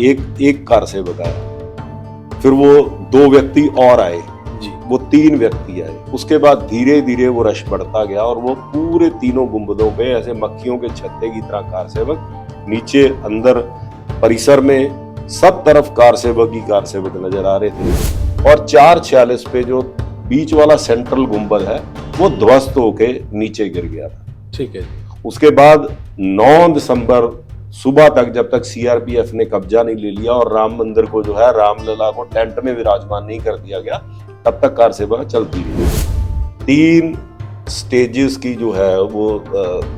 एक एक कार सेवक आया, फिर वो 2 व्यक्ति और आए जी। वो 3 व्यक्ति आए। उसके बाद धीरे धीरे वो रश बढ़ता गया और वो पूरे तीनों गुंबदों पे ऐसे मक्खियों के छत्ते की तरह कार सेवक, नीचे अंदर परिसर में सब तरफ कार सेवक नजर आ रहे थे। और 4:46 पे जो बीच वाला सेंट्रल गुंबद है वो ध्वस्त होके नीचे गिर गया था। ठीक है। उसके बाद 9 दिसंबर सुबह तक, जब तक सीआरपीएफ ने कब्जा नहीं ले लिया और राम मंदिर को जो है रामलला को टेंट में विराजमान नहीं कर दिया गया, तब तक कार सेवा चलती रही। 3 स्टेजेस की जो है वो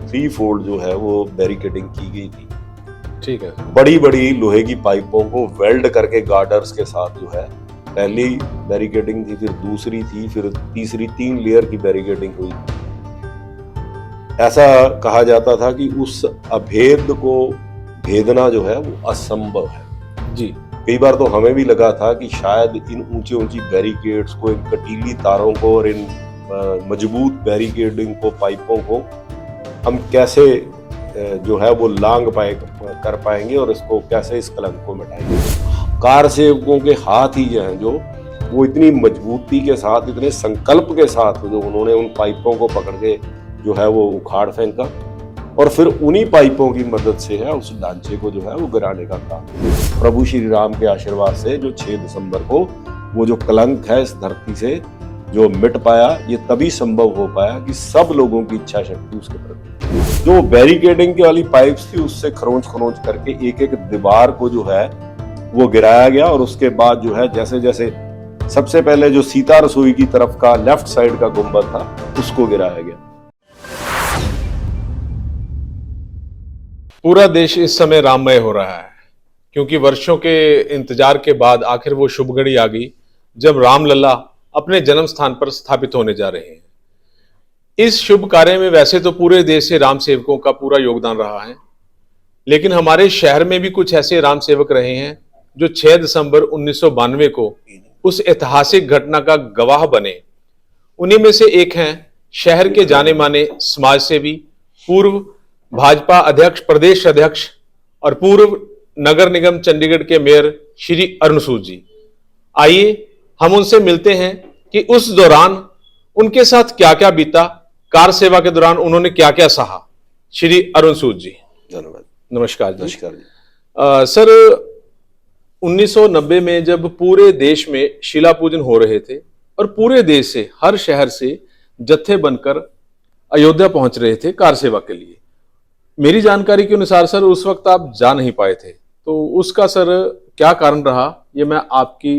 3 फोल्ड जो है वो बैरिकेडिंग की गई थी। ठीक है। बड़ी बड़ी लोहे की पाइपों को वेल्ड करके गार्डर्स के साथ जो है पहली बैरिकेडिंग थी, फिर दूसरी थी, फिर तीसरी, 3 लेयर की बैरिकेडिंग हुई। ऐसा कहा जाता था कि उस अभेद को भेदना जो है वो असंभव है। जी। कई बार तो हमें भी लगा था कि शायद इन ऊंची ऊंची बैरिकेड्स को, इन कटीली तारों को और इन मजबूत बैरिकेडिंग को, पाइपों को हम कैसे जो है वो कर पाएंगे और इसको कैसे इस कलंक को मिटाएंगे। कार सेवकों के हाथ ही जो हैं जो वो इतनी मजबूती के साथ, इतने संकल्प के साथ जो उन्होंने उन पाइपों को पकड़ के जो है वो उखाड़ फेंका और फिर उन्हीं पाइपों की मदद से है उस ढांचे को जो है वो गिराने का काम। प्रभु श्री राम के आशीर्वाद से जो 6 दिसंबर को वो जो कलंक है इस धरती से जो मिट पाया, ये तभी संभव हो पाया कि सब लोगों की इच्छा शक्ति उसके प्रति, जो बैरिकेडिंग की वाली पाइप्स थी उससे खरोंच करके एक एक दीवार को जो है वो गिराया गया। और उसके बाद जो है जैसे जैसे सबसे पहले जो सीता रसोई की तरफ का लेफ्ट साइड का गुंबद था उसको गिराया गया। पूरा देश इस समय राममय हो रहा है, क्योंकि वर्षों के इंतजार के बाद आखिर वो शुभ घड़ी आ गई जब रामलला अपने जन्म स्थान पर स्थापित होने जा रहे हैं। इस शुभ कार्य में वैसे तो पूरे देश से राम सेवकों का पूरा योगदान रहा है, लेकिन हमारे शहर में भी कुछ ऐसे राम सेवक रहे हैं जो 6 दिसंबर 1992 को उस ऐतिहासिक घटना का गवाह बने। उन्हीं में से एक हैं शहर के जाने माने समाज सेवी, पूर्व भाजपा अध्यक्ष, प्रदेश अध्यक्ष और पूर्व नगर निगम चंडीगढ़ के मेयर श्री अरुण सूद जी। आइए हम उनसे मिलते हैं कि उस दौरान उनके साथ क्या क्या बीता, कार सेवा के दौरान उन्होंने क्या क्या सहा। श्री अरुण सूद जी, धन्यवाद। नमस्कार जी। नमस्कार जी। सर, 1990 में जब पूरे देश में शिला पूजन हो रहे थे और पूरे देश से, हर शहर से जत्थे बनकर अयोध्या पहुंच रहे थे कार सेवा के लिए, मेरी जानकारी के अनुसार सर उस वक्त आप जा नहीं पाए थे, तो उसका सर क्या कारण रहा, ये मैं आपकी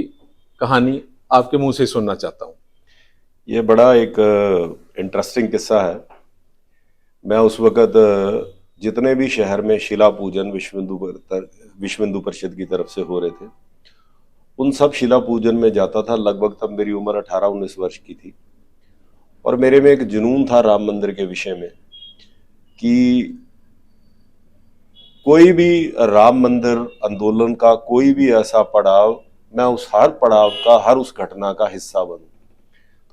कहानी आपके मुंह से सुनना चाहता हूं। ये बड़ा एक इंटरेस्टिंग किस्सा है। मैं उस वक्त जितने भी शहर में शिला पूजन विश्व हिंदू परिषद की तरफ से हो रहे थे, उन सब शिला पूजन में जाता था। लगभग तब मेरी उम्र 18-19 वर्ष की थी और मेरे में एक जुनून था राम मंदिर के विषय में कि कोई भी राम मंदिर आंदोलन का कोई भी ऐसा पड़ाव, मैं उस हर पड़ाव का, हर उस घटना का हिस्सा बनूं।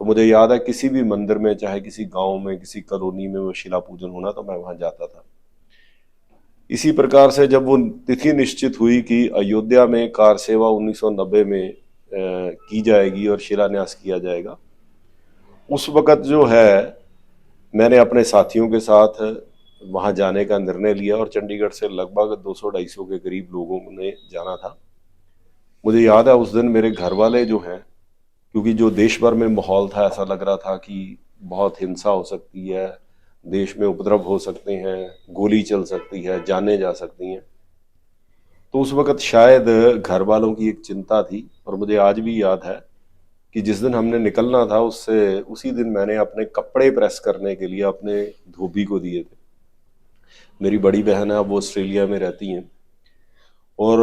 तो मुझे याद है किसी भी मंदिर में, चाहे किसी गांव में, किसी कॉलोनी में वो शिला पूजन होना, तो मैं वहां जाता था। इसी प्रकार से जब वो तिथि निश्चित हुई कि अयोध्या में कार सेवा 1990 में की जाएगी और शिलान्यास किया जाएगा, उस वक्त जो है मैंने अपने साथियों के साथ वहां जाने का निर्णय लिया और चंडीगढ़ से लगभग 200-250 के करीब लोगों ने जाना था। मुझे याद है उस दिन मेरे घर वाले जो हैं, क्योंकि जो देश भर में माहौल था, ऐसा लग रहा था कि बहुत हिंसा हो सकती है, देश में उपद्रव हो सकते हैं, गोली चल सकती है, जानें जा सकती हैं, तो उस वक्त शायद घर वालों की एक चिंता थी। और मुझे आज भी याद है कि जिस दिन हमने निकलना था उसी दिन मैंने अपने कपड़े प्रेस करने के लिए अपने धोबी को दिए थे। मेरी बड़ी बहन है, वो ऑस्ट्रेलिया में रहती हैं और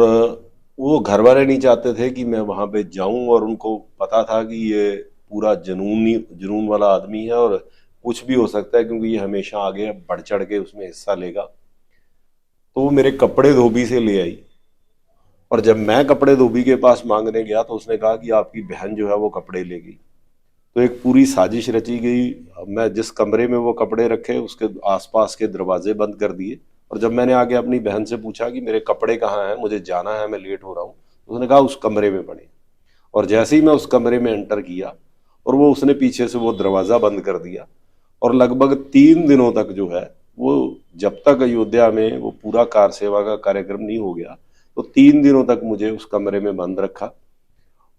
वो घर वाले नहीं चाहते थे कि मैं वहां पे जाऊं, और उनको पता था कि ये पूरा जुनून वाला आदमी है और कुछ भी हो सकता है, क्योंकि ये हमेशा आगे बढ़ चढ़ के उसमें हिस्सा लेगा। तो वो मेरे कपड़े धोबी से ले आई और जब मैं कपड़े धोबी के पास मांगने गया तो उसने कहा कि आपकी बहन जो है वो कपड़े ले गई। तो एक पूरी साजिश रची गई। मैं जिस कमरे में वो कपड़े रखे उसके आसपास के दरवाजे बंद कर दिए और जब मैंने आगे अपनी बहन से पूछा कि मेरे कपड़े कहाँ हैं, मुझे जाना है, मैं लेट हो रहा हूँ, उसने कहा उस कमरे में पड़े। और जैसे ही मैं उस कमरे में एंटर किया और वो उसने पीछे से वो दरवाज़ा बंद कर दिया, और लगभग 3 दिनों तक जो है वो, जब तक अयोध्या में वो पूरा कार सेवा का कार्यक्रम नहीं हो गया, तो 3 दिनों तक मुझे उस कमरे में बंद रखा।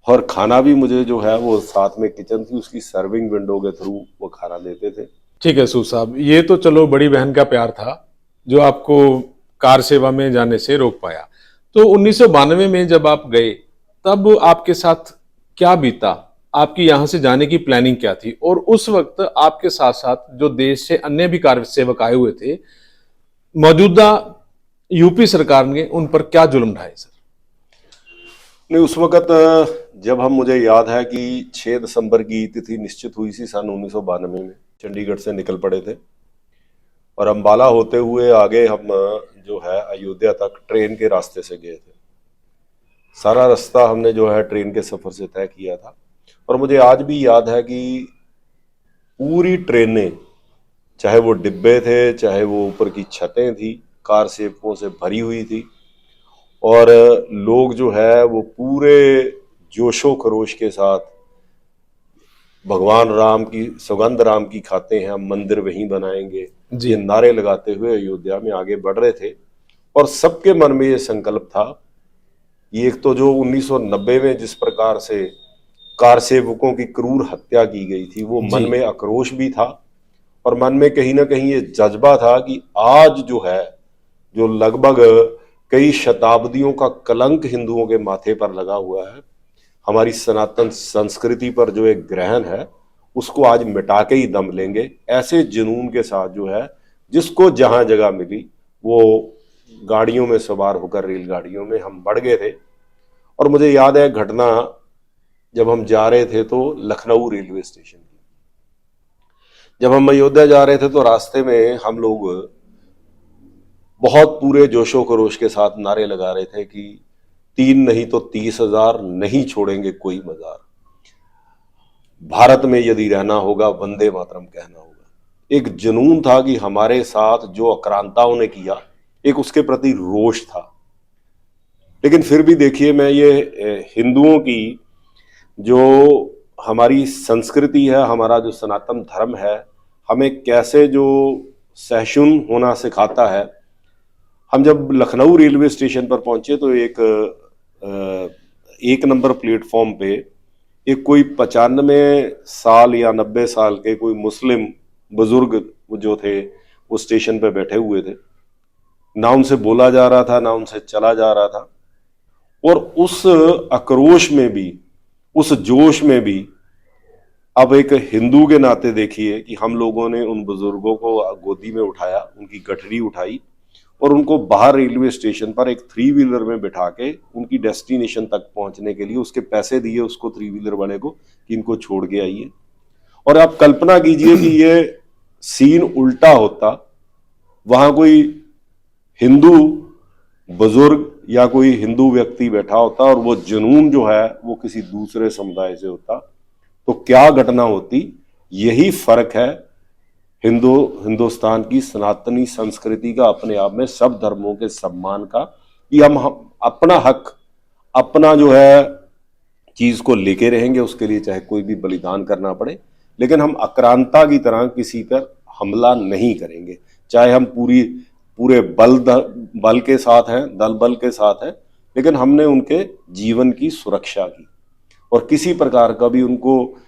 और खाना भी मुझे जो है वो, साथ में किचन थी, उसकी सर्विंग विंडो के थ्रू वो खाना देते थे। ठीक है सूद साहब, ये तो चलो बड़ी बहन का प्यार था जो आपको कार सेवा में जाने से रोक पाया। तो 1992 में जब आप गए तब आपके साथ क्या बीता, आपकी यहां से जाने की प्लानिंग क्या थी, और उस वक्त आपके साथ साथ जो देश से अन्य भी कार सेवक आए हुए थे, मौजूदा यूपी सरकार ने उन पर क्या जुल्म ढाए सर? नहीं, उस वक्त जब हम, मुझे याद है कि 6 दिसंबर की तिथि निश्चित हुई थी सन 1992 में, चंडीगढ़ से निकल पड़े थे और अम्बाला होते हुए आगे हम जो है अयोध्या तक ट्रेन के रास्ते से गए थे। सारा रास्ता हमने जो है ट्रेन के सफर से तय किया था। और मुझे आज भी याद है कि पूरी ट्रेनें, चाहे वो डिब्बे थे, चाहे वो ऊपर की छतें थी, कार सेवकों से भरी हुई थी। और लोग जो है वो पूरे जोशो खरोश के साथ भगवान राम की सौगंध राम की खाते हैं, हम मंदिर वहीं बनाएंगे, जी। ये नारे लगाते हुए अयोध्या में आगे बढ़ रहे थे। और सबके मन में ये संकल्प था, ये एक तो जो 1990 में जिस प्रकार से कार सेवकों की क्रूर हत्या की गई थी, वो जी। मन में आक्रोश भी था, और मन में कहीं ना कहीं ये जज्बा था कि आज जो है, जो लगभग कई शताब्दियों का कलंक हिंदुओं के माथे पर लगा हुआ है, हमारी सनातन संस्कृति पर जो एक ग्रहण है, उसको आज मिटा के ही दम लेंगे। ऐसे जुनून के साथ जो है, जिसको जहां जगह मिली वो गाड़ियों में सवार होकर, रेलगाड़ियों में हम बढ़ गए थे। और मुझे याद है घटना, जब हम जा रहे थे तो लखनऊ रेलवे स्टेशन की, जब हम अयोध्या जा रहे थे तो रास्ते में हम लोग बहुत पूरे जोशो खरोश के साथ नारे लगा रहे थे कि 3 नहीं तो 30,000 नहीं छोड़ेंगे कोई मजार, भारत में यदि रहना होगा वंदे मातरम कहना होगा। एक जुनून था कि हमारे साथ जो आक्रांताओं ने किया, एक उसके प्रति रोष था। लेकिन फिर भी देखिए, मैं ये हिंदुओं की जो हमारी संस्कृति है, हमारा जो सनातन धर्म है, हमें कैसे जो सहिष्णु होना सिखाता है। हम जब लखनऊ रेलवे स्टेशन पर पहुंचे तो एक नंबर प्लेटफॉर्म पे एक कोई 95 साल या 90 साल के कोई मुस्लिम बुजुर्ग जो थे, वो स्टेशन पे बैठे हुए थे। ना उनसे बोला जा रहा था, ना उनसे चला जा रहा था। और उस आक्रोश में भी, उस जोश में भी, अब एक हिंदू के नाते देखिए कि हम लोगों ने उन बुजुर्गों को गोदी में उठाया, उनकी गठरी उठाई और उनको बाहर रेलवे स्टेशन पर एक 3 व्हीलर में बिठा के उनकी डेस्टिनेशन तक पहुंचने के लिए उसके पैसे दिए उसको, 3 व्हीलर वाले को, कि इनको छोड़ के आइए। और आप कल्पना कीजिए कि ये सीन उल्टा होता, वहां कोई हिंदू बुजुर्ग या कोई हिंदू व्यक्ति बैठा होता और वो जुनून जो है वो किसी दूसरे समुदाय से होता, तो क्या घटना होती। यही फर्क है हिंदुस्तान की सनातनी संस्कृति का, अपने आप में सब धर्मों के सम्मान का, कि हम अपना हक, अपना जो है चीज को लेके रहेंगे, उसके लिए चाहे कोई भी बलिदान करना पड़े, लेकिन हम आक्रांता की तरह किसी पर हमला नहीं करेंगे। चाहे हम पूरे बल के साथ हैं, दल बल के साथ हैं, लेकिन हमने उनके जीवन की सुरक्षा की और किसी प्रकार का भी उनको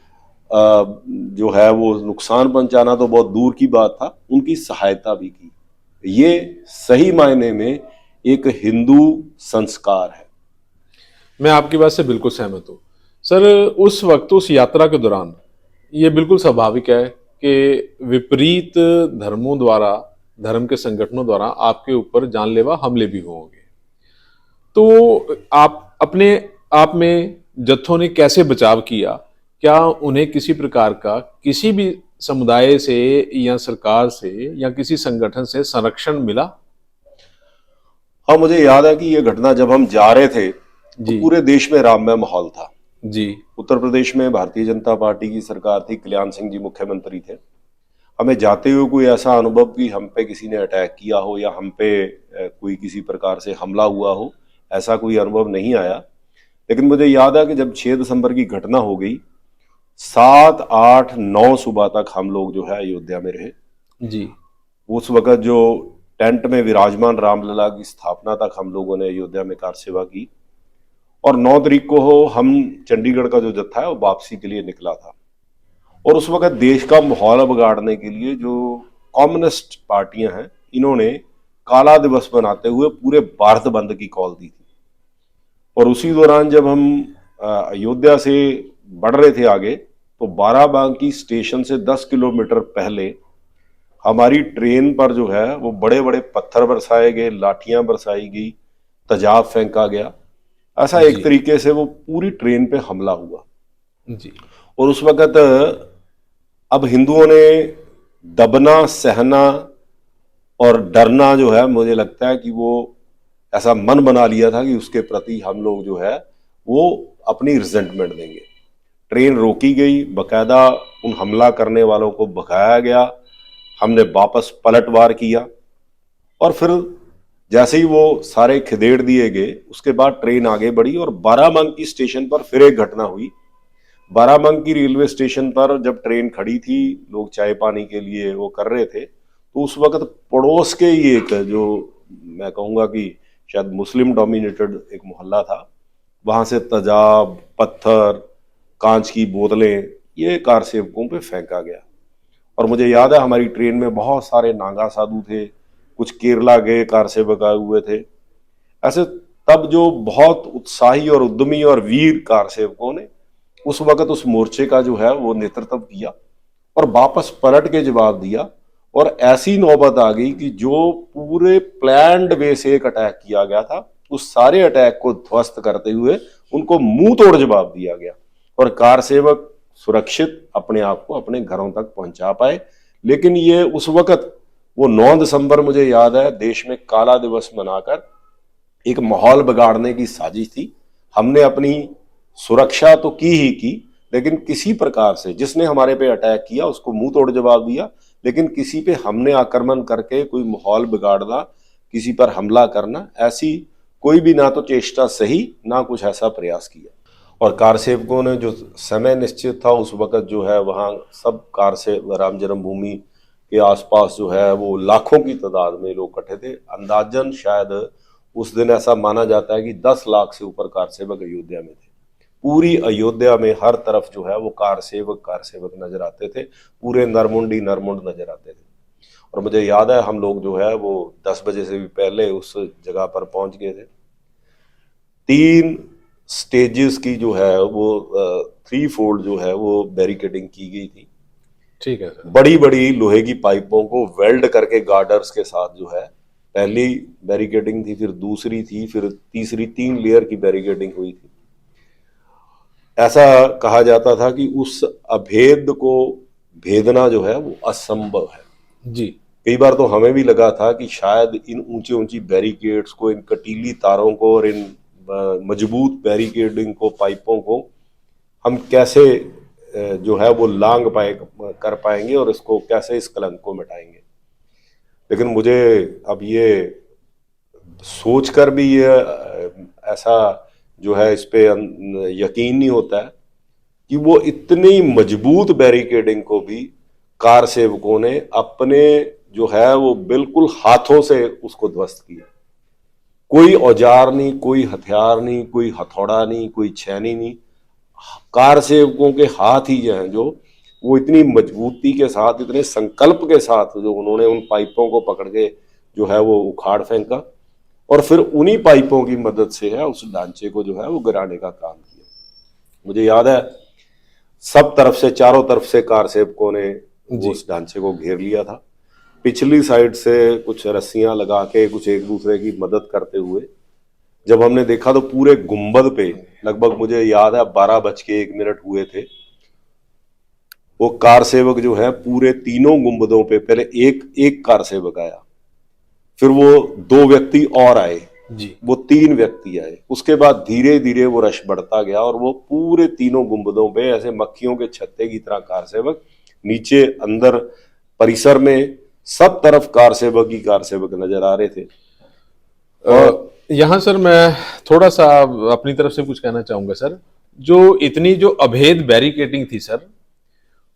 जो है वो नुकसान पहुंचाना तो बहुत दूर की बात था, उनकी सहायता भी की। ये सही मायने में एक हिंदू संस्कार है। मैं आपकी बात से बिल्कुल सहमत हूँ सर। उस वक्त, उस यात्रा के दौरान ये बिल्कुल स्वाभाविक है कि विपरीत धर्मों द्वारा, धर्म के संगठनों द्वारा आपके ऊपर जानलेवा हमले भी होंगे। तो आप अपने आप में जत्थों ने कैसे बचाव किया? क्या उन्हें किसी प्रकार का, किसी भी समुदाय से या सरकार से या किसी संगठन से संरक्षण मिला? हाँ, मुझे याद है कि ये घटना जब हम जा रहे थे तो जी पूरे देश में राममय माहौल था। जी। उत्तर प्रदेश में भारतीय जनता पार्टी की सरकार थी, कल्याण सिंह जी मुख्यमंत्री थे। हमें जाते हुए कोई ऐसा अनुभव कि हम पे किसी ने अटैक किया हो या हम पे कोई किसी प्रकार से हमला हुआ हो, ऐसा कोई अनुभव नहीं आया। लेकिन मुझे याद है कि जब 6 दिसंबर की घटना हो गई, 7, 8, 9 सुबह तक हम लोग जो है अयोध्या में रहे जी। उस वक्त जो टेंट में विराजमान रामलला की स्थापना तक हम लोगों ने अयोध्या में कार सेवा की। और 9 तारीख को हम चंडीगढ़ का जो जत्था है वो वापसी के लिए निकला था। और उस वक्त देश का माहौल बिगाड़ने के लिए जो कम्युनिस्ट पार्टियां हैं, इन्होंने काला दिवस बनाते हुए पूरे भारत बंद की कॉल दी थी। और उसी दौरान जब हम अयोध्या से बढ़ रहे थे आगे, तो बाराबांकी स्टेशन से 10 किलोमीटर पहले हमारी ट्रेन पर जो है वो बड़े बड़े पत्थर बरसाए गए, लाठियां बरसाई गई, तेजाब फेंका गया। ऐसा एक तरीके से वो पूरी ट्रेन पे हमला हुआ जी। और उस वक्त अब हिंदुओं ने दबना, सहना और डरना जो है, मुझे लगता है कि वो ऐसा मन बना लिया था कि उसके प्रति हम लोग जो है वो अपनी रिजेंटमेंट देंगे। ट्रेन रोकी गई, बकायदा उन हमला करने वालों को भगाया गया, हमने वापस पलटवार किया और फिर जैसे ही वो सारे खदेड़ दिए गए, उसके बाद ट्रेन आगे बढ़ी और बाराबंकी स्टेशन पर फिर एक घटना हुई। बाराबंकी रेलवे स्टेशन पर जब ट्रेन खड़ी थी, लोग चाय पानी के लिए वो कर रहे थे, तो उस वक्त पड़ोस के ही एक, जो मैं कहूँगा कि शायद मुस्लिम डोमिनेटेड एक मोहल्ला था, वहाँ से तेजाब, पत्थर, कांच की बोतलें ये कार सेवकों पे फेंका गया। और मुझे याद है हमारी ट्रेन में बहुत सारे नागा साधु थे, कुछ केरला गए कार सेवक आए हुए थे। ऐसे तब जो बहुत उत्साही और उद्यमी और वीर कार सेवकों ने उस वक्त उस मोर्चे का जो है वो नेतृत्व किया और वापस पलट के जवाब दिया। और ऐसी नौबत आ गई कि जो पूरे प्लान्ड वे से एक अटैक किया गया था, उस सारे अटैक को ध्वस्त करते हुए उनको मुंह तोड़ जवाब दिया गया और कार सेवक सुरक्षित अपने आप को अपने घरों तक पहुंचा पाए। लेकिन ये उस वक्त वो 9 दिसंबर मुझे याद है, देश में काला दिवस मनाकर एक माहौल बिगाड़ने की साजिश थी। हमने अपनी सुरक्षा तो की ही की, लेकिन किसी प्रकार से जिसने हमारे पे अटैक किया उसको मुंह तोड़ जवाब दिया। लेकिन किसी पे हमने आक्रमण करके कोई माहौल बिगाड़ना, किसी पर हमला करना, ऐसी कोई भी ना तो चेष्टा सही, ना कुछ ऐसा प्रयास किया। और कार सेवकों ने जो समय निश्चित था उस वक्त जो है वहाँ सब कार से राम जन्मभूमि के आसपास जो है वो लाखों की तादाद में लोग इकट्ठे थे। अंदाजन शायद उस दिन ऐसा माना जाता है कि 10 लाख से ऊपर कार सेवक अयोध्या में थे। पूरी अयोध्या में हर तरफ जो है वो कार सेवक नजर आते थे, पूरे नरमुंड नजर आते थे। और मुझे याद है हम लोग जो है वो 10 बजे से भी पहले उस जगह पर पहुंच गए थे। 3 स्टेजेस की जो है वो 3 फोल्ड जो है वो बैरिकेडिंग की गई थी। ठीक है सर। बड़ी बड़ी लोहे की पाइपों को वेल्ड करके गार्डर्स के साथ जो है पहली बैरिकेडिंग थी, फिर दूसरी थी, फिर तीसरी, 3 लेयर की बैरिकेडिंग हुई थी। ऐसा कहा जाता था कि उस अभेद को भेदना जो है वो असंभव है जी। कई बार तो हमें भी लगा था कि शायद इन ऊंचे ऊंची बैरिकेड्स को, इन कटीली तारों को और इन मजबूत बैरिकेडिंग को, पाइपों को हम कैसे जो है वो कर पाएंगे और इसको कैसे इस कलंक को मिटाएंगे। लेकिन मुझे अब ये सोचकर भी ये ऐसा जो है इस पे यकीन नहीं होता है कि वो इतनी मजबूत बैरिकेडिंग को भी कार सेवकों ने अपने जो है वो बिल्कुल हाथों से उसको ध्वस्त किया। कोई औजार नहीं, कोई हथियार नहीं, कोई हथौड़ा नहीं, कोई छैनी नहीं, कार सेवकों के हाथ ही हैं जो वो इतनी मजबूती के साथ, इतने संकल्प के साथ जो उन्होंने उन पाइपों को पकड़ के जो है वो उखाड़ फेंका और फिर उन्हीं पाइपों की मदद से है उस ढांचे को जो है वो गिराने का काम किया। मुझे याद है सब तरफ से, चारों तरफ से कार सेवकों ने उस ढांचे को घेर लिया था। पिछली साइड से कुछ रस्सियां लगा के कुछ एक दूसरे की मदद करते हुए जब हमने देखा तो पूरे गुंबद पे लगभग मुझे याद है 12:01 हुए थे। वो कार सेवक जो है पूरे तीनों गुंबदों पे, पहले एक कार सेवक आया, फिर वो 2 व्यक्ति और आए जी, वो 3 व्यक्ति आए, उसके बाद धीरे धीरे वो रश बढ़ता गया और वो पूरे तीनों गुंबदों पे ऐसे मक्खियों के छत्ते की तरह कार सेवक नीचे अंदर परिसर में सब तरफ कार सेवक नजर आ रहे थे। और यहाँ सर मैं थोड़ा सा अपनी तरफ से कुछ कहना चाहूंगा सर। इतनी जो अभेद बैरिकेडिंग थी सर,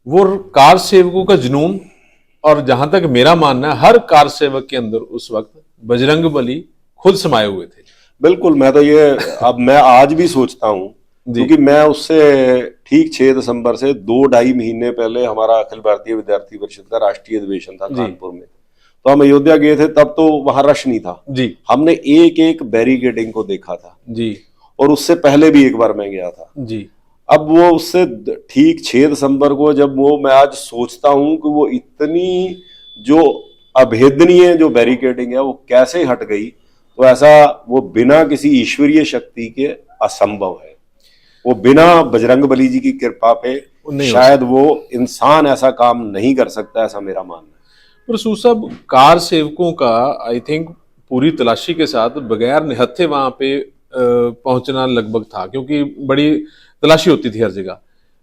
वो कार सेवकों का जुनून, और जहां तक मेरा मानना है हर कार सेवक के अंदर उस वक्त बजरंगबली खुद समाये हुए थे। बिल्कुल, मैं तो ये अब मैं आज भी सोचता हूं, क्योंकि मैं उससे ठीक 6 दिसंबर से 2-2.5 महीने पहले हमारा अखिल भारतीय विद्यार्थी परिषद का राष्ट्रीय अधिवेशन था कानपुर में, तो हम अयोध्या गए थे। तब तो वहां रश नहीं था जी, हमने एक एक बैरिकेडिंग को देखा था जी, और उससे पहले भी एक बार मैं गया था जी। अब वो उससे ठीक 6 दिसंबर को जब वो मैं आज सोचता हूं कि वो इतनी जो अभेदनीय जो बैरिकेडिंग है वो कैसे हट गई, तो ऐसा वो बिना किसी ईश्वरीय शक्ति के असंभव है। वो बिना बजरंगबली जी की कृपा पे शायद वो इंसान ऐसा काम नहीं कर सकता, ऐसा मेरा मानना है। पर सू साहब, कार सेवकों का आई थिंक पूरी तलाशी के साथ बगैर निहत्थे वहां पे पहुंचना लगभग था, क्योंकि बड़ी तलाशी होती थी हर जगह।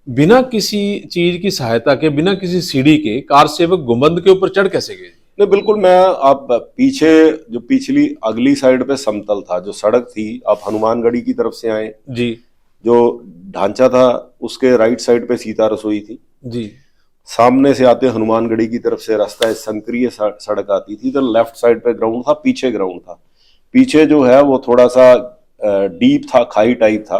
बिना किसी चीज की सहायता के, बिना किसी सीढ़ी के कार सेवक गुंबद के ऊपर चढ़ कैसे गए? नहीं, बिल्कुल। मैं आप पीछे जो पिछली अगली साइड पे समतल था, जो सड़क थी, आप हनुमानगढ़ी की तरफ से आए जी, जो ढांचा था उसके राइट साइड पे सीता रसोई थी जी। सामने से आते हनुमानगढ़ी की तरफ से रास्ता संक्रिय सड़क आती थी, तो लेफ्ट साइड पे ग्राउंड था, पीछे ग्राउंड था। पीछे जो है वो थोड़ा सा डीप था, खाई टाइप था।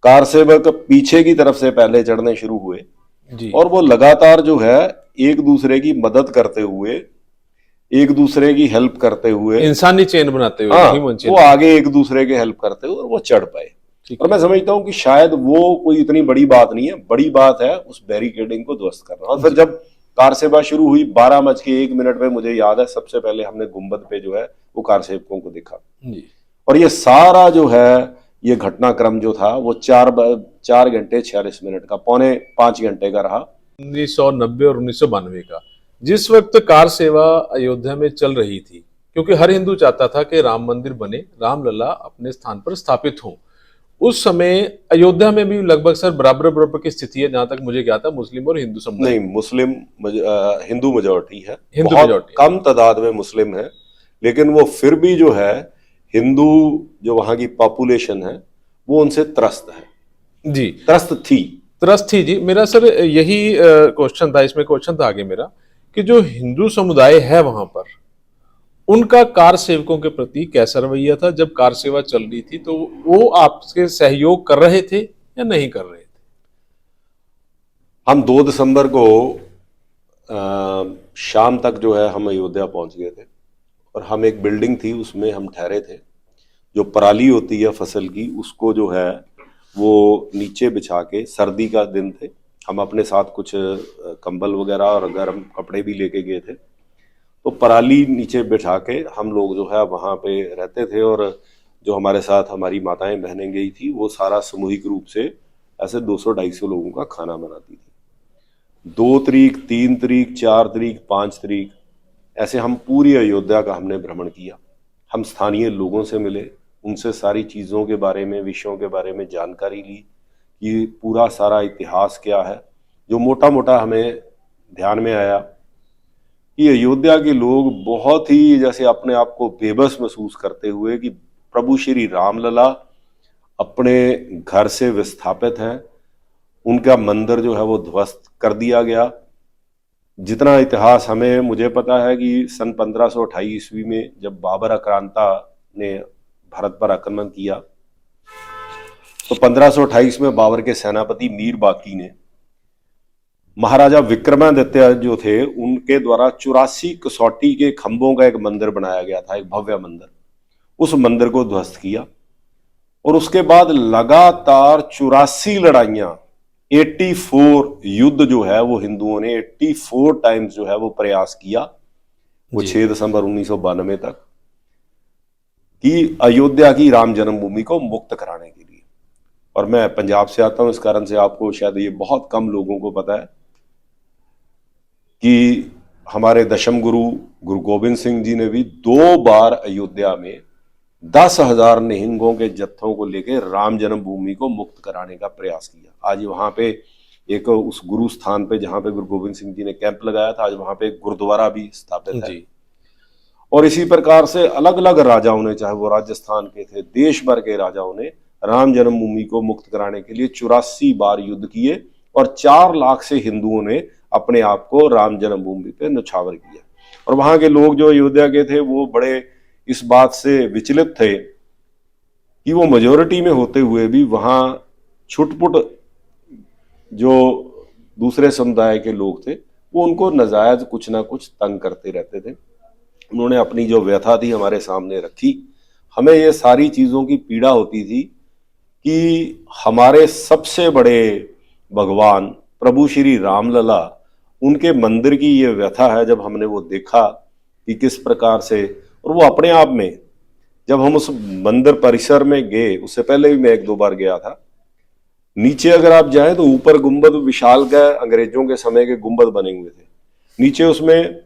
कार सेवक पीछे की तरफ से पहले चढ़ने शुरू हुए जी। और वो लगातार जो है एक दूसरे की मदद करते हुए, एक दूसरे की हेल्प करते हुए, इंसानी चेन बनाते हुए, हाँ, ह्यूमन चेन, वो आगे एक दूसरे के हेल्प करते हुए और वो चढ़ पाए। और मैं समझता हूं कि शायद वो कोई इतनी बड़ी बात नहीं है, बड़ी बात है उस बैरिकेडिंग को ध्वस्त करना। और फिर जब कार सेवा शुरू हुई 12:01 पे, मुझे याद है सबसे पहले हमने गुंबद पे जो है वो कार सेवकों को देखा जी। और ये सारा जो है ये घटनाक्रम जो था वो 4 घंटे 46 मिनट का, 4.25 घंटे का रहा। 1990 और 1992 का, जिस वक्त कार सेवा अयोध्या में चल रही थी, क्योंकि हर हिंदू चाहता था कि राम मंदिर बने, रामलला अपने स्थान पर स्थापित हो। उस समय अयोध्या में भी लगभग सर बराबर बराबर की स्थिति है, जहां तक मुझे ज्ञात है, मुस्लिम और हिंदू समुदाय। नहीं, मुस्लिम हिंदू मेजोरिटी है, हिंदू बहुत मेजॉरिटी कम तादाद में मुस्लिम है, लेकिन वो फिर भी जो है हिंदू जो वहां की पॉपुलेशन है वो उनसे त्रस्त है जी, त्रस्त थी जी। मेरा सर यही क्वेश्चन था, इसमें क्वेश्चन था आगे मेरा, कि जो हिंदू समुदाय है वहां पर, उनका कार सेवकों के प्रति कैसा रवैया था जब कार सेवा चल रही थी? तो वो आपके सहयोग कर रहे थे या नहीं कर रहे थे? हम 2 दिसंबर को शाम तक जो है हम अयोध्या पहुंच गए थे और हम एक बिल्डिंग थी उसमें हम ठहरे थे। जो पराली होती है फसल की, उसको जो है वो नीचे बिछा के, सर्दी का दिन थे, हम अपने साथ कुछ कंबल वगैरह और गर्म कपड़े भी लेके गए थे, तो पराली नीचे बिछा के हम लोग जो है वहाँ पे रहते थे। और जो हमारे साथ हमारी माताएं बहनें गई थी वो सारा सामूहिक रूप से ऐसे 200-250 लोगों का खाना बनाती थी। 2 तारीख, 3 तारीख, 4 तारीख, 5 तारीख ऐसे हम पूरी अयोध्या का हमने भ्रमण किया। हम स्थानीय लोगों से मिले, उनसे सारी चीज़ों के बारे में, विषयों के बारे में जानकारी ली कि पूरा सारा इतिहास क्या है। जो मोटा मोटा हमें ध्यान में आया कि अयोध्या के लोग बहुत ही जैसे अपने आप को बेबस महसूस करते हुए कि प्रभु श्री रामलला अपने घर से विस्थापित हैं, उनका मंदिर जो है वो ध्वस्त कर दिया गया। जितना इतिहास हमें मुझे पता है कि सन 1528 ईस्वी में जब बाबर आक्रांता ने भारत पर आक्रमण किया, तो 1528 में बाबर के सेनापति मीर बाकी ने महाराजा विक्रमादित्य जो थे उनके द्वारा 84 कसौटी के खंभों का एक मंदिर बनाया गया था, एक भव्य मंदिर, उस मंदिर को ध्वस्त किया। और उसके बाद लगातार 84 लड़ाइयां, 84 युद्ध जो है वो हिंदुओं ने 84 टाइम्स जो है वो प्रयास किया, वो 6 दिसंबर 1992 तक, कि अयोध्या की राम जन्मभूमि को मुक्त कराने के लिए। और मैं पंजाब से आता हूं, इस कारण से आपको शायद ये बहुत कम लोगों को पता है कि हमारे दशम गुरु गुरु गोविंद सिंह जी ने भी 2 बार अयोध्या में 10,000 निहंगों के जत्थों को लेकर राम जन्मभूमि को मुक्त कराने का प्रयास किया। आज वहां पे एक उस गुरु स्थान पे जहां पे गुरु गोविंद सिंह जी ने कैंप लगाया था, आज वहां पे एक गुरुद्वारा भी स्थापित है। जी और इसी प्रकार से अलग अलग राजाओं ने, चाहे वो राजस्थान के थे, देश भर के राजाओं ने राम जन्मभूमि को मुक्त कराने के लिए 84 बार युद्ध किए और 4 लाख से हिंदुओं ने अपने आप को राम जन्मभूमि पे न्यौछावर किया। और वहां के लोग जो अयोध्या के थे वो बड़े इस बात से विचलित थे कि वो मेजोरिटी में होते हुए भी वहां छुटपुट जो दूसरे समुदाय के लोग थे वो उनको नाजायज कुछ ना कुछ तंग करते रहते थे। उन्होंने अपनी जो व्यथा थी हमारे सामने रखी। हमें ये सारी चीजों की पीड़ा होती थी कि हमारे सबसे बड़े भगवान प्रभु श्री रामलला, उनके मंदिर की ये व्यथा है। जब हमने वो देखा कि किस प्रकार से, और वो अपने आप में, जब हम उस मंदिर परिसर में गए, उससे पहले भी मैं 1-2 बार गया था, नीचे अगर आप जाएं तो ऊपर गुंबद विशाल का अंग्रेजों के समय के गुंबद बने हुए थे, नीचे उसमें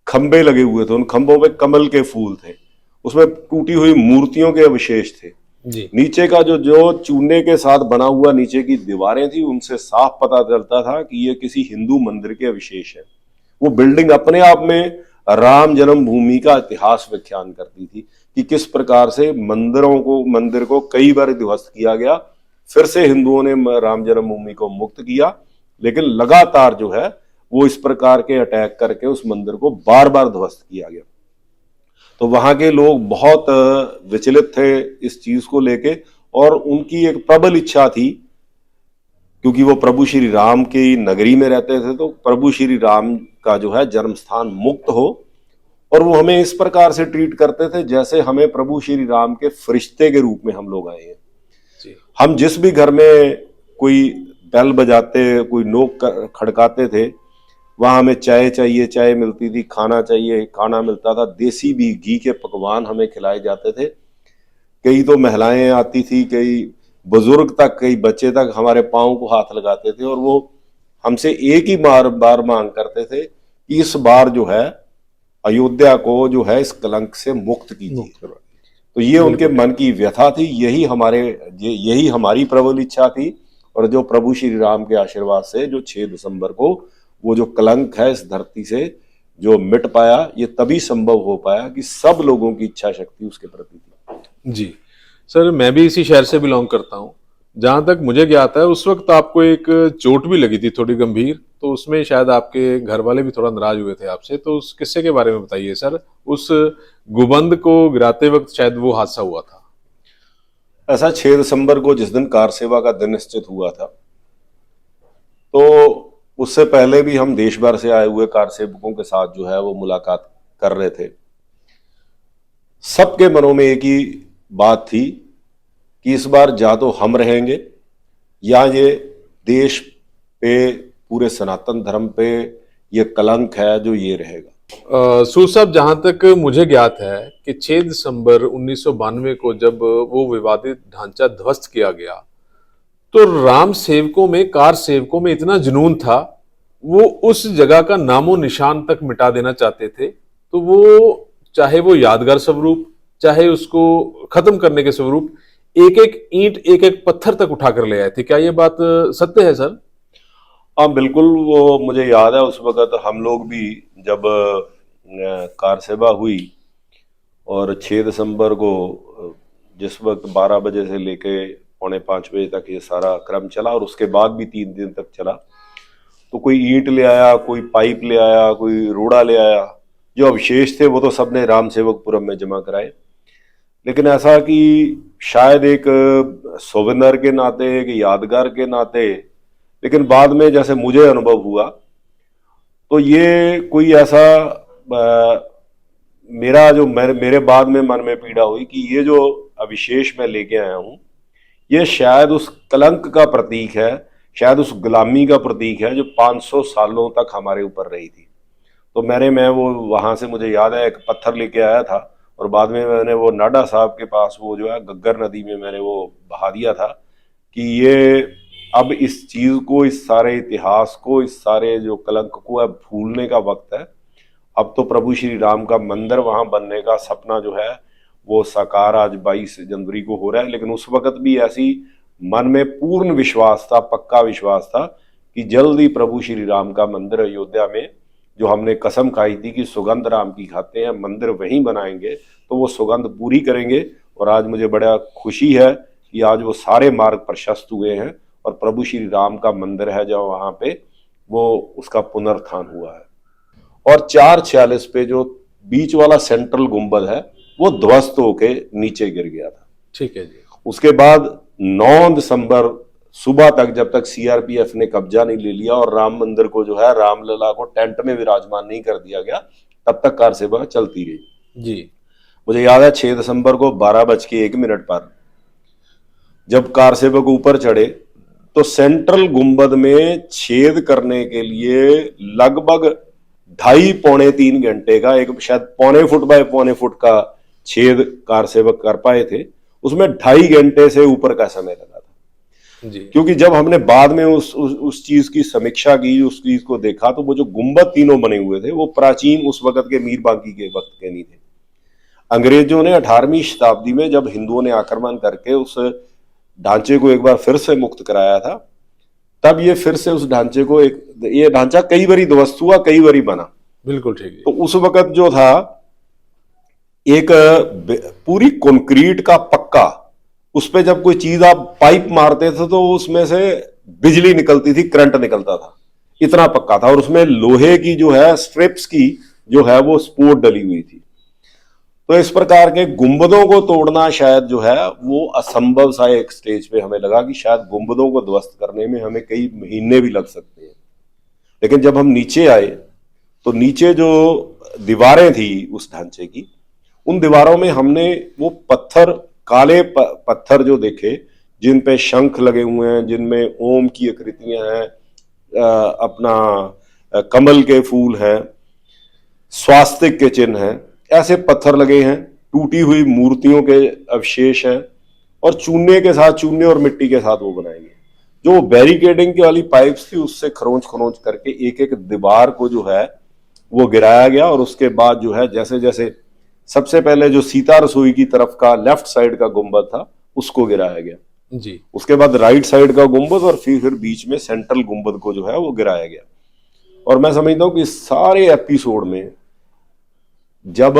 खंबे लगे हुए थे, उन खंभों पे कमल के फूल थे, उसमें टूटी हुई मूर्तियों के अवशेष थे। जी नीचे का जो चूने के साथ बना हुआ नीचे की दीवारें थी, उनसे साफ पता चलता था कि ये किसी हिंदू मंदिर के अवशेष है। वो बिल्डिंग अपने आप में राम जन्मभूमि का इतिहास व्याख्यान करती थी कि किस प्रकार से मंदिर को कई बार ध्वस्त किया गया, फिर से हिंदुओं ने राम जन्मभूमि को मुक्त किया, लेकिन लगातार जो है वो इस प्रकार के अटैक करके उस मंदिर को बार बार ध्वस्त किया गया। तो वहां के लोग बहुत विचलित थे इस चीज को लेके, और उनकी एक प्रबल इच्छा थी, क्योंकि वो प्रभु श्री राम की नगरी में रहते थे, तो प्रभु श्री राम का जो है जन्म स्थान मुक्त हो। और वो हमें इस प्रकार से ट्रीट करते थे जैसे हमें प्रभु श्री राम के फरिश्ते के रूप में हम लोग आए हैं। हम जिस भी घर में कोई बेल बजाते, कोई नोक खड़काते थे, वहां हमें चाय चाहिए, चाय मिलती थी, खाना चाहिए, खाना मिलता था, देसी भी घी के पकवान हमें खिलाए जाते थे। कई तो महिलाएं आती थी, कई बुजुर्ग तक, कई बच्चे तक हमारे पांव को हाथ लगाते थे, और वो हमसे एक ही बार मांग करते थे कि इस बार जो है अयोध्या को जो है इस कलंक से मुक्त कीजिए। तो ये उनके मन की व्यथा थी, यही हमारी प्रबल इच्छा थी। और जो प्रभु श्री राम के आशीर्वाद से जो 6 दिसंबर को वो जो कलंक है इस धरती से जो मिट पाया, ये तभी संभव हो पाया कि सब लोगों की इच्छा शक्ति उसके प्रति थी। जी सर, मैं भी इसी शहर से बिलोंग करता हूँ। जहां तक मुझे ज्ञात है उस वक्त आपको एक चोट भी लगी थी थोड़ी गंभीर, तो उसमें शायद आपके घर वाले भी थोड़ा नाराज हुए थे आपसे, तो उस किस्से के बारे में बताइए सर। उस गुबंद को गिराते वक्त शायद वो हादसा हुआ था। ऐसा 6 दिसंबर को जिस दिन कार सेवा का दिन निश्चित हुआ था, तो उससे पहले भी हम देश भर से आए हुए कार सेवकों के साथ जो है वो मुलाकात कर रहे थे। सबके मनों में एक ही बात थी कि इस बार या तो हम रहेंगे या ये देश पे, पूरे सनातन धर्म पे ये कलंक है जो ये रहेगा। सूद साहब, जहां तक मुझे ज्ञात है कि 6 दिसंबर 1992 को जब वो विवादित ढांचा ध्वस्त किया गया, तो राम सेवकों में, कार सेवकों में इतना जुनून था, वो उस जगह का नामो निशान तक मिटा देना चाहते थे। तो वो चाहे वो यादगार स्वरूप, चाहे उसको खत्म करने के स्वरूप, एक एक ईंट, एक एक पत्थर तक उठा कर ले आए थे। क्या ये बात सत्य है सर? हाँ बिल्कुल, वो मुझे याद है। उस वक्त हम लोग भी जब कार सेवा हुई और 6 दिसंबर को जिस वक्त 12 बजे से लेके 4:45 बजे तक ये सारा क्रम चला, और उसके बाद भी 3 दिन तक चला, तो कोई ईंट ले आया, कोई पाइप ले आया, कोई रोड़ा ले आया। जो अवशेष थे वो तो सबने राम सेवकपुरम में जमा कराए, लेकिन ऐसा कि शायद एक सोवेनिर के नाते, एक यादगार के नाते, लेकिन बाद में जैसे मुझे अनुभव हुआ, तो ये कोई ऐसा मेरे बाद में मन में पीड़ा हुई कि ये जो अविशेष मैं लेके आया हूं, ये शायद उस कलंक का प्रतीक है, शायद उस गुलामी का प्रतीक है जो 500 सालों तक हमारे ऊपर रही थी। तो मैं वो वहां से, मुझे याद है, एक पत्थर लेके आया था, और बाद में मैंने वो नाडा साहब के पास वो जो है गग्गर नदी में मैंने वो बहा दिया था कि ये अब इस चीज को, इस सारे इतिहास को, इस सारे जो कलंक को अब भूलने का वक्त है। अब तो प्रभु श्री राम का मंदिर वहां बनने का सपना जो है वो साकार आज 22 जनवरी को हो रहा है। लेकिन उस वक्त भी ऐसी मन में पूर्ण विश्वास था, पक्का विश्वास था कि जल्द ही प्रभु श्री राम का मंदिर अयोध्या में, जो हमने कसम खाई थी कि सुगंध राम की खाते हैं, मंदिर वहीं बनाएंगे, तो वो सुगंध पूरी करेंगे। और आज मुझे बड़ा खुशी है कि आज वो सारे मार्ग प्रशस्त हुए हैं और प्रभु श्री राम का मंदिर है जो वहां पे, वो उसका पुनरुत्थान हुआ है। और 4:46 पे जो बीच वाला सेंट्रल गुंबद है वो ध्वस्त होके नीचे गिर गया था। ठीक है जी। उसके बाद 9 दिसंबर सुबह तक, जब तक सीआरपीएफ ने कब्जा नहीं ले लिया और राम मंदिर को जो है रामलला को टेंट में विराजमान नहीं कर दिया गया, तब तक कार सेवा चलती रही जी। मुझे याद है 6 दिसंबर को 12:01 पर जब कार सेवक ऊपर चढ़े तो सेंट्रल गुंबद में छेद करने के लिए लगभग 2.5-3 घंटे का, एक शायद 0.25 फुट बाय 0.25 फुट का छेद कार सेवक कर पाए थे। उसमें 2.5 घंटे से ऊपर का समय लगा था जी। क्योंकि जब हमने बाद में उस चीज की समीक्षा की, उस चीज को देखा, तो वो जो गुंबद तीनों बने हुए थे वो प्राचीन उस वक्त के मीर बांकी के वक्त के नहीं थे। अंग्रेजों ने 18वीं शताब्दी में जब हिंदुओं ने आक्रमण करके उस ढांचे को एक बार फिर से मुक्त कराया था, तब ये फिर से उस ढांचे को ये ढांचा कई बारी ध्वस्त हुआ, कई बारी बना। बिल्कुल ठीक। तो उस वक्त जो था एक पूरी कंक्रीट का पक्का, उस पे जब कोई चीज आप पाइप मारते थे तो उसमें से बिजली निकलती थी, करंट निकलता था, इतना पक्का था। और उसमें लोहे की जो है स्ट्रिप्स की जो है वो सपोर्ट डली हुई थी। तो इस प्रकार के गुंबदों को तोड़ना शायद जो है वो असंभव सा एक स्टेज पे हमें लगा कि शायद गुंबदों को ध्वस्त करने में हमें कई महीने भी लग सकते हैं। लेकिन जब हम नीचे आए तो नीचे जो दीवारें थी उस ढांचे की, उन दीवारों में हमने वो पत्थर, काले पत्थर जो देखे, जिन पे शंख लगे हुए हैं, जिनमें ओम की आकृतियां हैं, अपना कमल के फूल हैं, स्वास्तिक के चिन्ह हैं, ऐसे पत्थर लगे हैं, टूटी हुई मूर्तियों के अवशेष हैं, और चूने के साथ, चूने और मिट्टी के साथ वो बनाए गए। जो बैरिकेडिंग की वाली पाइप्स थी उससे खरोंच खरोंच करके एक एक दीवार को जो है वो गिराया गया। और उसके बाद जो है जैसे जैसे सबसे पहले जो सीता रसोई की तरफ का लेफ्ट साइड का गुंबद था उसको गिराया गया जी। उसके बाद राइट साइड का गुंबद और फिर बीच में सेंट्रल गुंबद को जो है वो गिराया गया। और मैं समझता हूं कि सारे एपिसोड में जब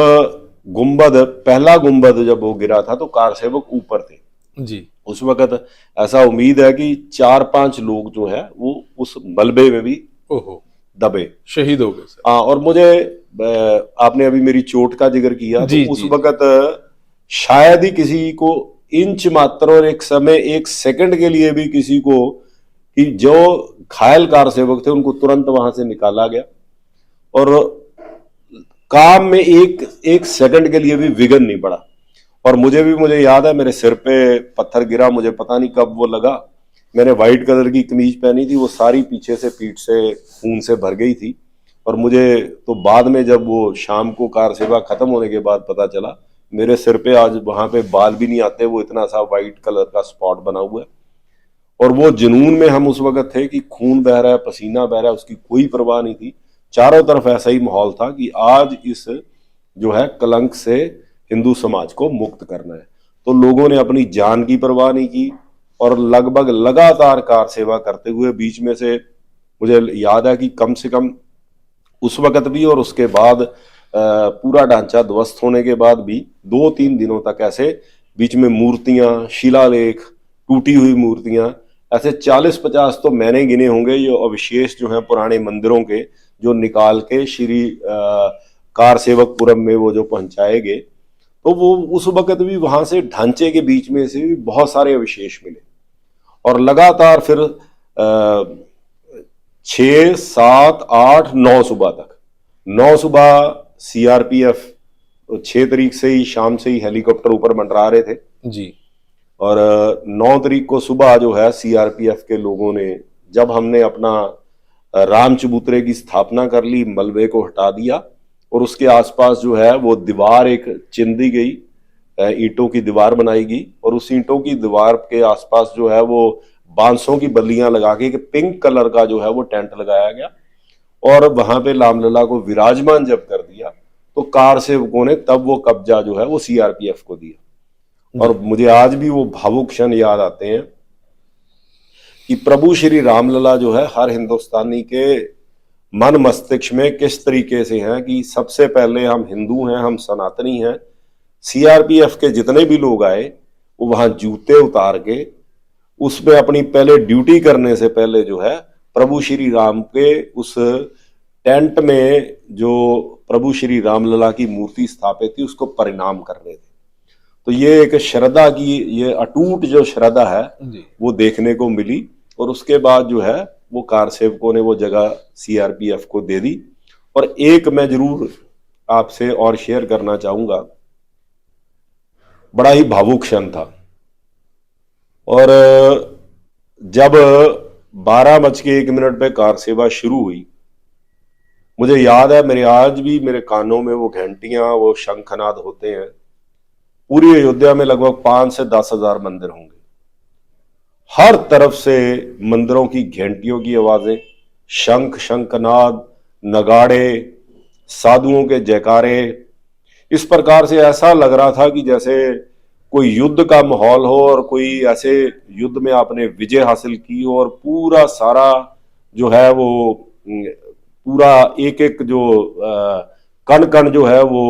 गुंबद, पहला गुंबद जब वो गिरा था तो कार सेवक ऊपर थे जी। उस वक्त। ऐसा उम्मीद है कि 4-5 लोग जो है वो उस मलबे में भी ओहो दबे, शहीद हो गए सर। हाँ। और मुझे, आपने अभी मेरी चोट का जिक्र किया, जी, तो उस जी, वक्त शायद ही किसी को इंच मात्र और एक समय, एक सेकंड के लिए भी किसी को, कि जो घायल कार सेवक थे उनको तुरंत वहां से निकाला गया और काम में एक सेकंड के लिए भी विघ्न नहीं पड़ा। और मुझे याद है मेरे सिर पे पत्थर गिरा, मुझे पता नहीं कब वो लगा। मैंने व्हाइट कलर की कमीज पहनी थी, वो सारी पीछे से पीठ से खून से भर गई थी। और मुझे तो बाद में जब वो शाम को कार सेवा खत्म होने के बाद पता चला, मेरे सिर पे आज वहां पे बाल भी नहीं आते, वो इतना सा व्हाइट कलर का स्पॉट बना हुआ है। और वो जुनून में हम उस वक्त थे कि खून बह रहा है, पसीना बह रहा है, उसकी कोई परवाह नहीं थी। चारों तरफ ऐसा ही माहौल था कि आज इस जो है कलंक से हिंदू समाज को मुक्त करना है। तो लोगों ने अपनी जान की परवाह नहीं की और लगभग लगातार कार सेवा करते हुए, बीच में से मुझे याद है कि कम से कम उस वक्त भी और उसके बाद पूरा ढांचा ध्वस्त होने के बाद भी 2-3 दिनों तक ऐसे बीच में मूर्तियां, शिलालेख, टूटी हुई मूर्तियां, ऐसे 40-50 तो मैंने गिने होंगे ये अवशेष जो हैं पुराने मंदिरों के, जो निकाल के श्री कार सेवकपुरम में वो जो पहुंचाए गए। तो वो उस वक्त भी वहां से ढांचे के बीच में से भी बहुत सारे अवशेष मिले। और लगातार फिर 6, 7, 8, 9 सुबह तक, 9 सुबह सीआरपीएफ 6 तारीख से ही शाम से ही हेलीकॉप्टर ऊपर मंडरा रहे थे जी। और 9 तारीख को सुबह जो है सीआरपीएफ के लोगों ने, जब हमने अपना राम चबूतरे की स्थापना कर ली, मलबे को हटा दिया और उसके आसपास जो है वो दीवार एक चिन दी गई, ईंटों की दीवार बनाई गई और उस ईंटों की दीवार के आसपास जो है वो बांसों की बल्लियां लगा के पिंक कलर का जो है वो टेंट लगाया गया और वहां पे रामलला को विराजमान जब कर दिया तो कार सेवकों ने तब वो कब्जा जो है वो सीआरपीएफ को दिया। और मुझे आज भी वो भावुक क्षण याद आते हैं कि प्रभु श्री रामलला जो है हर हिंदुस्तानी के मन मस्तिष्क में किस तरीके से है कि सबसे पहले हम हिंदू हैं, हम सनातनी हैं। सीआरपीएफ के जितने भी लोग आए वो वहां जूते उतार के उसमें अपनी पहले ड्यूटी करने से पहले जो है प्रभु श्री राम के उस टेंट में जो प्रभु श्री रामलला की मूर्ति स्थापित थी उसको प्रणाम कर रहे थे। तो ये एक श्रद्धा की, ये अटूट जो श्रद्धा है वो देखने को मिली। और उसके बाद जो है वो कार सेवकों ने वो जगह सीआरपीएफ को दे दी। और एक मैं जरूर आपसे और शेयर करना चाहूंगा, बड़ा ही भावुक क्षण था। और जब 12:01 पे कार सेवा शुरू हुई, मुझे याद है, मेरे आज भी मेरे कानों में वो घंटियां, वो शंखनाद होते हैं। पूरी अयोध्या में लगभग 5 से 10 हजार मंदिर होंगे। हर तरफ से मंदिरों की घंटियों की आवाजें, शंखनाद, नगाड़े, साधुओं के जयकारे, इस प्रकार से ऐसा लग रहा था कि जैसे कोई युद्ध का माहौल हो और कोई ऐसे युद्ध में आपने विजय हासिल की हो और पूरा सारा जो है वो पूरा एक एक जो कण कण जो है वो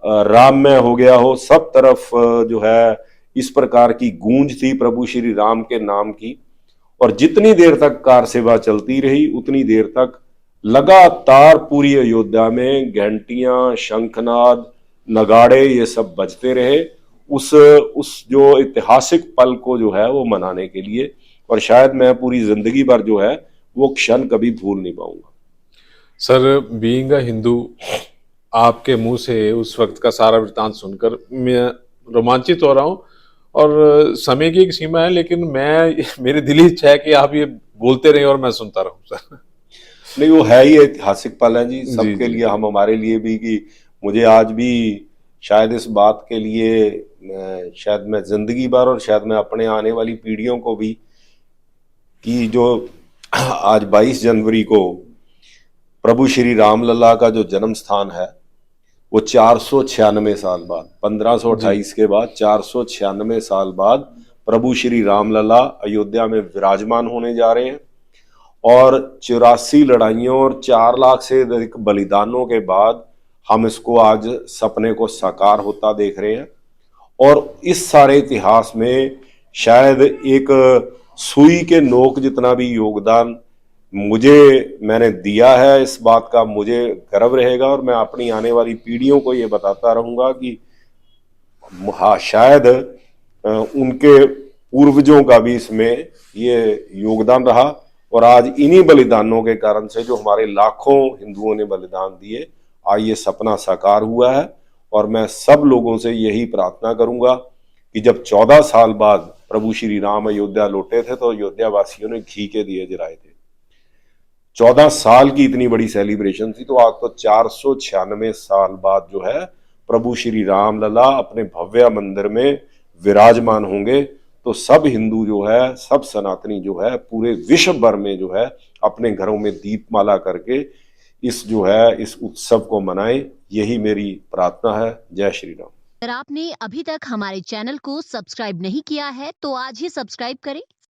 राममय हो गया हो। सब तरफ जो है इस प्रकार की गूंज थी प्रभु श्री राम के नाम की। और जितनी देर तक कार सेवा चलती रही उतनी देर तक लगातार पूरी अयोध्या में घंटियां, शंखनाद, नगाड़े ये सब बजते रहे उस जो ऐतिहासिक पल को जो है वो मनाने के लिए। और शायद मैं पूरी जिंदगी भर जो है वो क्षण कभी भूल नहीं पाऊंगा। सर, बीइंग अ हिंदू, आपके मुंह से उस वक्त का सारा वृतांत सुनकर मैं रोमांचित हो रहा हूँ। और समय की एक सीमा है, लेकिन मेरी दिली इच्छा है कि आप ये बोलते रहें और मैं सुनता रहूं सर। नहीं, वो है ही ऐतिहासिक पल है जी, सबके लिए, हम हमारे लिए भी। कि मुझे आज भी शायद इस बात के लिए शायद मैं जिंदगी भर और शायद मैं अपने आने वाली पीढ़ियों को भी, कि जो आज 22 जनवरी को प्रभु श्री रामलला का जो जन्म स्थान है वो 496 साल बाद, 1528 के बाद 496 साल बाद प्रभु श्री रामलला अयोध्या में विराजमान होने जा रहे हैं। और 84 लड़ाइयों और 4 लाख से अधिक बलिदानों के बाद हम इसको आज सपने को साकार होता देख रहे हैं। और इस सारे इतिहास में शायद एक सुई के नोक जितना भी योगदान मैंने दिया है, इस बात का मुझे गर्व रहेगा। और मैं अपनी आने वाली पीढ़ियों को ये बताता रहूंगा कि हाँ, शायद उनके पूर्वजों का भी इसमें ये योगदान रहा। और आज इन्हीं बलिदानों के कारण से जो हमारे लाखों हिंदुओं ने बलिदान दिए, आज ये सपना साकार हुआ है। और मैं सब लोगों से यही प्रार्थना करूंगा कि जब 14 साल बाद प्रभु श्री राम अयोध्या लौटे थे तो अयोध्या वासियों ने घी के दिए जलाए थे। 14 साल की इतनी बड़ी सेलिब्रेशन थी, तो आज तो 496 साल बाद जो है प्रभु श्री रामलला अपने भव्य मंदिर में विराजमान होंगे। तो सब हिंदू जो है, सब सनातनी जो है, पूरे विश्व भर में जो है अपने घरों में दीपमाला करके इस उत्सव को मनाएं। यही मेरी प्रार्थना है। जय श्री राम। अगर आपने अभी तक हमारे चैनल को सब्सक्राइब नहीं किया है तो आज ही सब्सक्राइब करें